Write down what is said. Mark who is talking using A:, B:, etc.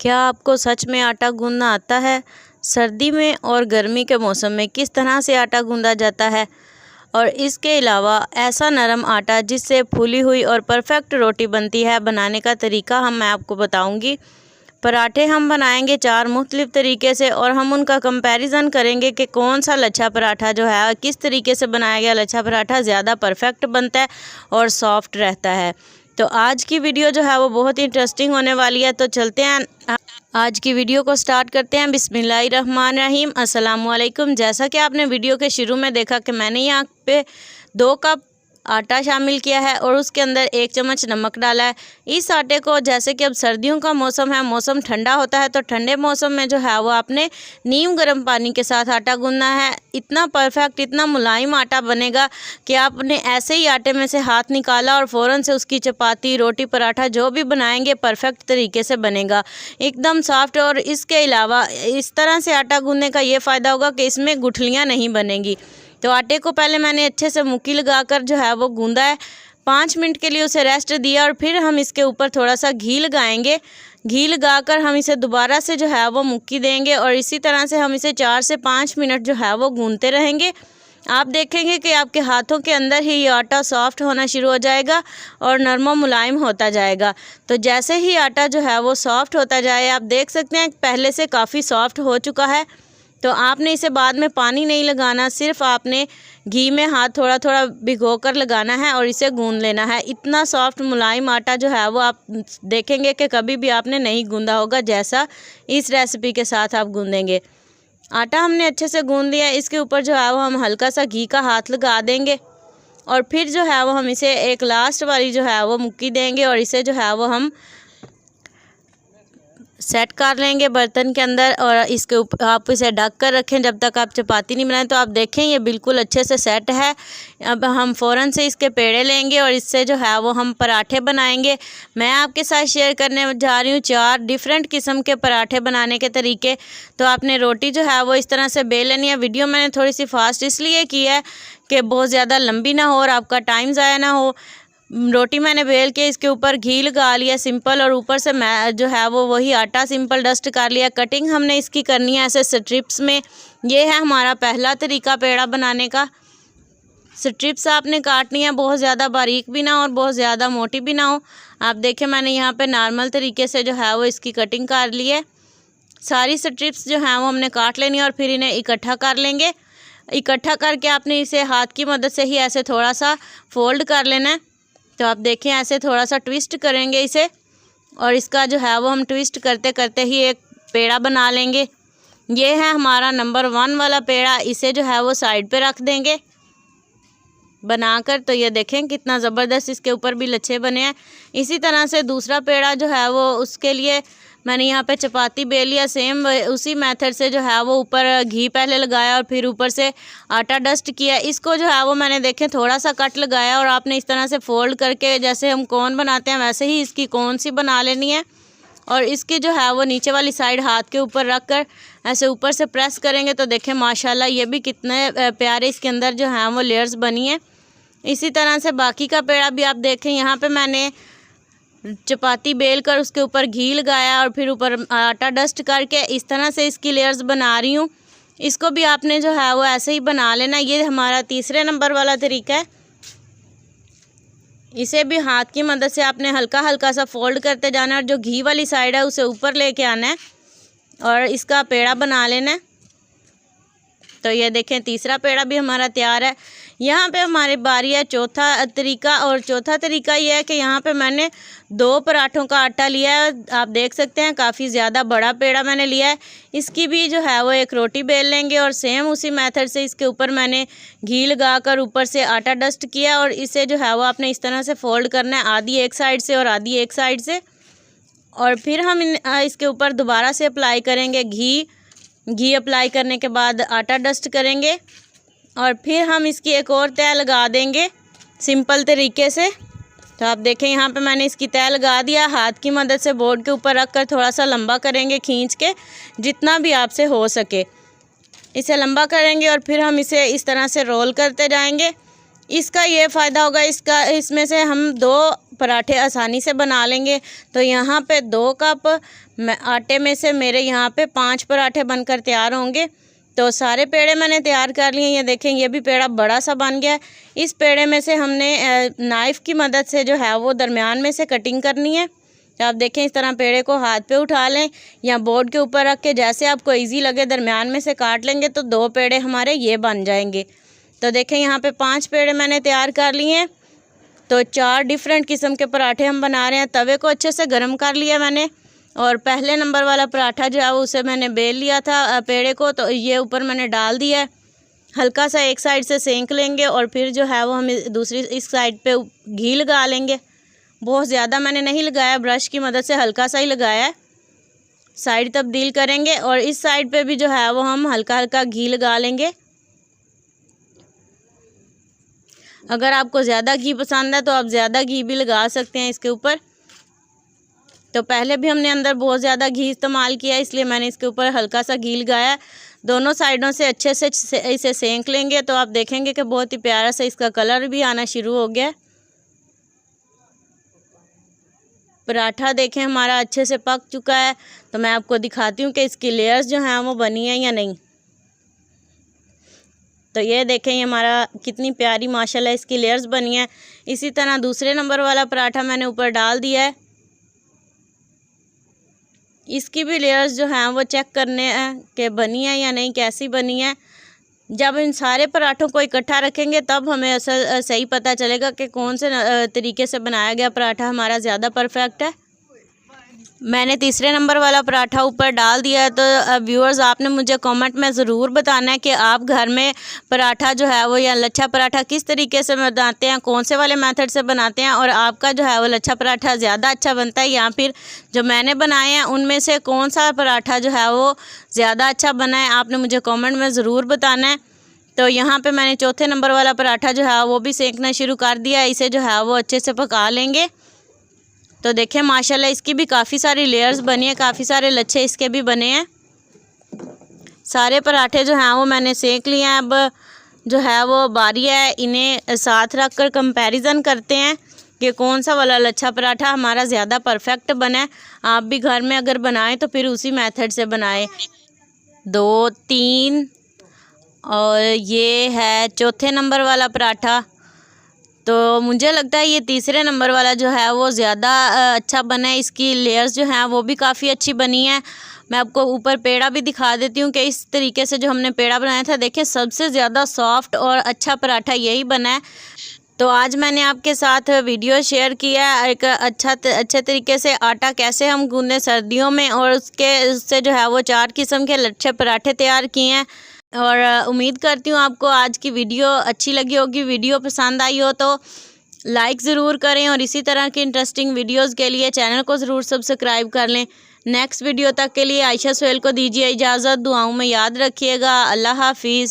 A: क्या आपको सच में आटा गूंदना आता है? सर्दी में और गर्मी के मौसम में किस तरह से आटा गूंदा जाता है? और इसके अलावा ऐसा नरम आटा जिससे फूली हुई और परफेक्ट रोटी बनती है, बनाने का तरीका मैं आपको बताऊंगी। पराठे हम बनाएंगे 4 मुख्तलिफ तरीके से और हम उनका कंपैरिजन करेंगे कि कौन सा लच्छा पराठा जो है किस तरीके से बनाया गया लच्छा पराठा ज़्यादा परफेक्ट बनता है और सॉफ्ट रहता है। तो आज की वीडियो जो है वो बहुत इंटरेस्टिंग होने वाली है। तो चलते हैं आज की वीडियो को स्टार्ट करते हैं। बिस्मिल्लाहिर्रहमानिर्रहीम, अस्सलाम वालेकुम। जैसा कि आपने वीडियो के शुरू में देखा कि मैंने यहाँ पे 2 कप आटा शामिल किया है और उसके अंदर 1 चम्मच नमक डाला है। इस आटे को, जैसे कि अब सर्दियों का मौसम है, मौसम ठंडा होता है, तो ठंडे मौसम में जो है वो आपने नीम गर्म पानी के साथ आटा गूंदना है। इतना परफेक्ट, इतना मुलायम आटा बनेगा कि आपने ऐसे ही आटे में से हाथ निकाला और फ़ौरन से उसकी चपाती, रोटी, पराठा जो भी बनाएंगे परफेक्ट तरीके से बनेगा, एकदम सॉफ्ट। और इसके अलावा इस तरह से आटा गूंदने का ये फ़ायदा होगा कि इसमें गुठलियाँ नहीं बनेंगी। तो आटे को पहले मैंने अच्छे से मुक्की लगाकर जो है वो गूंदा है। 5 मिनट के लिए उसे रेस्ट दिया और फिर हम इसके ऊपर थोड़ा सा घी लगाएंगे। घी लगाकर हम इसे दोबारा से जो है वो मुक्की देंगे और इसी तरह से हम इसे 4 से 5 मिनट जो है वो गूंदते रहेंगे। आप देखेंगे कि आपके हाथों के अंदर ही ये आटा सॉफ्ट होना शुरू हो जाएगा और नरम मुलायम होता जाएगा। तो जैसे ही आटा जो है वो सॉफ्ट होता जाए, आप देख सकते हैं पहले से काफ़ी सॉफ्ट हो चुका है। तो आपने इसे बाद में पानी नहीं लगाना, सिर्फ आपने घी में हाथ थोड़ा थोड़ा भिगोकर लगाना है और इसे गूंद लेना है। इतना सॉफ्ट मुलायम आटा जो है वो आप देखेंगे कि कभी भी आपने नहीं गूंदा होगा जैसा इस रेसिपी के साथ आप गूंदेंगे। आटा हमने अच्छे से गूंद लिया। इसके ऊपर जो है वो हम हल्का सा घी का हाथ लगा देंगे और फिर जो है वो हम इसे एक लास्ट वाली जो है वो मुक्की देंगे और इसे जो है वो हम सेट कर लेंगे बर्तन के अंदर। और इसके ऊपर आप इसे ढक कर रखें जब तक आप चपाती नहीं बनाएं। तो आप देखें ये बिल्कुल अच्छे से सेट है। अब हम फ़ौरन से इसके पेड़े लेंगे और इससे जो है वो हम पराठे बनाएंगे। मैं आपके साथ शेयर करने जा रही हूँ 4 डिफरेंट किस्म के पराठे बनाने के तरीके। तो आपने रोटी जो है वो इस तरह से बेल लेनी है। वीडियो मैंने थोड़ी सी फास्ट इसलिए की है कि बहुत ज़्यादा लंबी ना हो और आपका टाइम ज़ाया ना हो। रोटी मैंने बेल के इसके ऊपर घी लगा लिया सिंपल और ऊपर से मैं जो है वो वही आटा सिंपल डस्ट कर लिया। कटिंग हमने इसकी करनी है ऐसे स्ट्रिप्स में। ये है हमारा पहला तरीका पेड़ा बनाने का। स्ट्रिप्स आपने काटनी है, बहुत ज़्यादा बारीक भी ना हो और बहुत ज़्यादा मोटी भी ना हो। आप देखें मैंने यहाँ पे नॉर्मल तरीके से जो है वो इसकी कटिंग कर ली है। सारी स्ट्रिप्स जो हैं वो हमने काट लेनी है और फिर इन्हें इकट्ठा कर लेंगे। इकट्ठा करके आपने इसे हाथ की मदद से ही ऐसे थोड़ा सा फोल्ड कर लेना है। तो आप देखें ऐसे थोड़ा सा ट्विस्ट करेंगे इसे और इसका जो है वो हम ट्विस्ट करते करते ही एक पेड़ा बना लेंगे। ये है हमारा नंबर 1 वाला पेड़ा। इसे जो है वो साइड पे रख देंगे बनाकर। तो ये देखें कितना ज़बरदस्त इसके ऊपर भी लच्छे बने हैं। इसी तरह से दूसरा पेड़ा जो है वो, उसके लिए मैंने यहाँ पे चपाती बेल लिया। सेम उसी मेथड से जो है वो ऊपर घी पहले लगाया और फिर ऊपर से आटा डस्ट किया। इसको जो है वो मैंने देखें थोड़ा सा कट लगाया और आपने इस तरह से फोल्ड करके जैसे हम कोन बनाते हैं वैसे ही इसकी कोन सी बना लेनी है। और इसकी जो है वो नीचे वाली साइड हाथ के ऊपर रख कर ऐसे ऊपर से प्रेस करेंगे तो देखें माशाल्लाह ये भी कितने प्यारे इसके अंदर जो हैं वो लेयर्स बनी है। इसी तरह से बाकी का पेड़ा भी आप देखें। यहाँ पे मैंने चपाती बेल कर उसके ऊपर घी लगाया और फिर ऊपर आटा डस्ट करके इस तरह से इसकी लेयर्स बना रही हूँ। इसको भी आपने जो है वो ऐसे ही बना लेना। ये हमारा तीसरे नंबर वाला तरीका है। इसे भी हाथ की मदद से आपने हल्का हल्का सा फोल्ड करते जाना है और जो घी वाली साइड है उसे ऊपर लेके आना है और इसका पेड़ा बना लेना है। तो ये देखें तीसरा पेड़ा भी हमारा तैयार है। यहाँ पे हमारी बारी है चौथा तरीका। और चौथा तरीका ये है कि यहाँ पे मैंने 2 पराठों का आटा लिया है। आप देख सकते हैं काफ़ी ज़्यादा बड़ा पेड़ा मैंने लिया है। इसकी भी जो है वो एक रोटी बेल लेंगे और सेम उसी मेथड से इसके ऊपर मैंने घी लगाकर ऊपर से आटा डस्ट किया और इसे जो है वो आपने इस तरह से फोल्ड करना है, आधी एक साइड से और आधी एक साइड से। और फिर हम इसके ऊपर दोबारा से अप्लाई करेंगे घी अप्लाई करने के बाद आटा डस्ट करेंगे और फिर हम इसकी एक और तह लगा देंगे सिंपल तरीके से। तो आप देखें यहाँ पे मैंने इसकी तह लगा दिया। हाथ की मदद से बोर्ड के ऊपर रख कर थोड़ा सा लंबा करेंगे खींच के, जितना भी आपसे हो सके इसे लंबा करेंगे और फिर हम इसे इस तरह से रोल करते जाएंगे। इसका ये फ़ायदा होगा, इसमें से हम 2 पराठे आसानी से बना लेंगे। तो यहाँ पे 2 कप आटे में से मेरे यहाँ पे 5 पराठे बनकर तैयार होंगे। तो सारे पेड़े मैंने तैयार कर लिए। ये देखें, ये भी पेड़ा बड़ा सा बन गया है। इस पेड़े में से हमने नाइफ़ की मदद से जो है वो दरमियान में से कटिंग करनी है। तो आप देखें, इस तरह पेड़े को हाथ पे उठा लें या बोर्ड के ऊपर रख के जैसे आपको इजी लगे दरमियान में से काट लेंगे तो 2 पेड़े हमारे ये बन जाएंगे। तो देखें, यहाँ पे 5 पेड़े मैंने तैयार कर लिए हैं। तो 4 डिफरेंट किस्म के पराठे हम बना रहे हैं। तवे को अच्छे से गर्म कर लिया मैंने, और पहले नंबर वाला पराठा जो है उसे मैंने बेल लिया था पेड़े को, तो ये ऊपर मैंने डाल दिया है। हल्का सा एक साइड से सेंक लेंगे और फिर जो है वो हम दूसरी इस साइड पे घी लगा लेंगे। बहुत ज़्यादा मैंने नहीं लगाया, ब्रश की मदद से हल्का सा ही लगाया है। साइड तब्दील करेंगे और इस साइड पे भी जो है वो हम हल्का हल्का घी लगा लेंगे। अगर आपको ज़्यादा घी पसंद है तो आप ज़्यादा घी भी लगा सकते हैं इसके ऊपर। तो पहले भी हमने अंदर बहुत ज़्यादा घी इस्तेमाल किया, इसलिए मैंने इसके ऊपर हल्का सा घी लगाया। दोनों साइडों से अच्छे से इसे सेंक लेंगे तो आप देखेंगे कि बहुत ही प्यारा सा इसका कलर भी आना शुरू हो गया। पराठा देखें हमारा अच्छे से पक चुका है। तो मैं आपको दिखाती हूँ कि इसकी लेयर्स जो हैं वो बनी है या नहीं। तो ये देखें, ये हमारा कितनी प्यारी माशाल्लाह इसकी लेयर्स बनी है। इसी तरह दूसरे नंबर वाला पराठा मैंने ऊपर डाल दिया है। इसकी भी लेयर्स जो हैं वो चेक करने हैं कि बनी है या नहीं, कैसी बनी है। जब इन सारे पराठों को इकट्ठा रखेंगे तब हमें ऐसा सही पता चलेगा कि कौन से तरीके से बनाया गया पराठा हमारा ज़्यादा परफेक्ट है। मैंने तीसरे नंबर वाला पराठा ऊपर डाल दिया है। तो व्यूअर्स, आपने मुझे कमेंट में ज़रूर बताना है कि आप घर में पराठा जो है वो या लच्छा पराठा किस तरीके से बनाते हैं, कौन से वाले मेथड से बनाते हैं, और आपका जो है वो लच्छा पराठा ज़्यादा अच्छा बनता है या फिर जो मैंने बनाए हैं उनमें से कौन सा पराठा जो है वो ज़्यादा अच्छा बना है। आपने मुझे कॉमेंट में ज़रूर बताना है। तो यहाँ पर मैंने चौथे नंबर वाला पराठा जो है वो भी सेंकना शुरू कर दिया। इसे जो है वो अच्छे से पका लेंगे। तो देखें माशाल्लाह इसकी भी काफ़ी सारी लेयर्स बनी है, काफ़ी सारे लच्छे इसके भी बने हैं। सारे पराठे जो हैं वो मैंने सेंक लिए हैं। अब जो है वो बारी है इन्हें साथ रख कर कंपैरिजन करते हैं कि कौन सा वाला लच्छा पराठा हमारा ज़्यादा परफेक्ट बना है। आप भी घर में अगर बनाएं तो फिर उसी मेथड से बनाएं। 2, 3 और ये है चौथे नंबर वाला पराठा। तो मुझे लगता है ये तीसरे नंबर वाला जो है वो ज़्यादा अच्छा बना है। इसकी लेयर्स जो हैं वो भी काफ़ी अच्छी बनी है। मैं आपको ऊपर पेड़ा भी दिखा देती हूँ कि इस तरीके से जो हमने पेड़ा बनाया था, देखिए सबसे ज़्यादा सॉफ्ट और अच्छा पराठा यही बना है। तो आज मैंने आपके साथ वीडियो शेयर किया है एक अच्छे तरीके से आटा कैसे हम गूंदें सर्दियों में, और उससे जो है वो 4 किस्म के लच्छे पराठे तैयार किए हैं। और उम्मीद करती हूँ आपको आज की वीडियो अच्छी लगी होगी। वीडियो पसंद आई हो तो लाइक ज़रूर करें और इसी तरह की इंटरेस्टिंग वीडियोस के लिए चैनल को ज़रूर सब्सक्राइब कर लें। नेक्स्ट वीडियो तक के लिए आयशा सुहेल को दीजिए इजाज़त। दुआओं में याद रखिएगा। अल्लाह हाफिज़।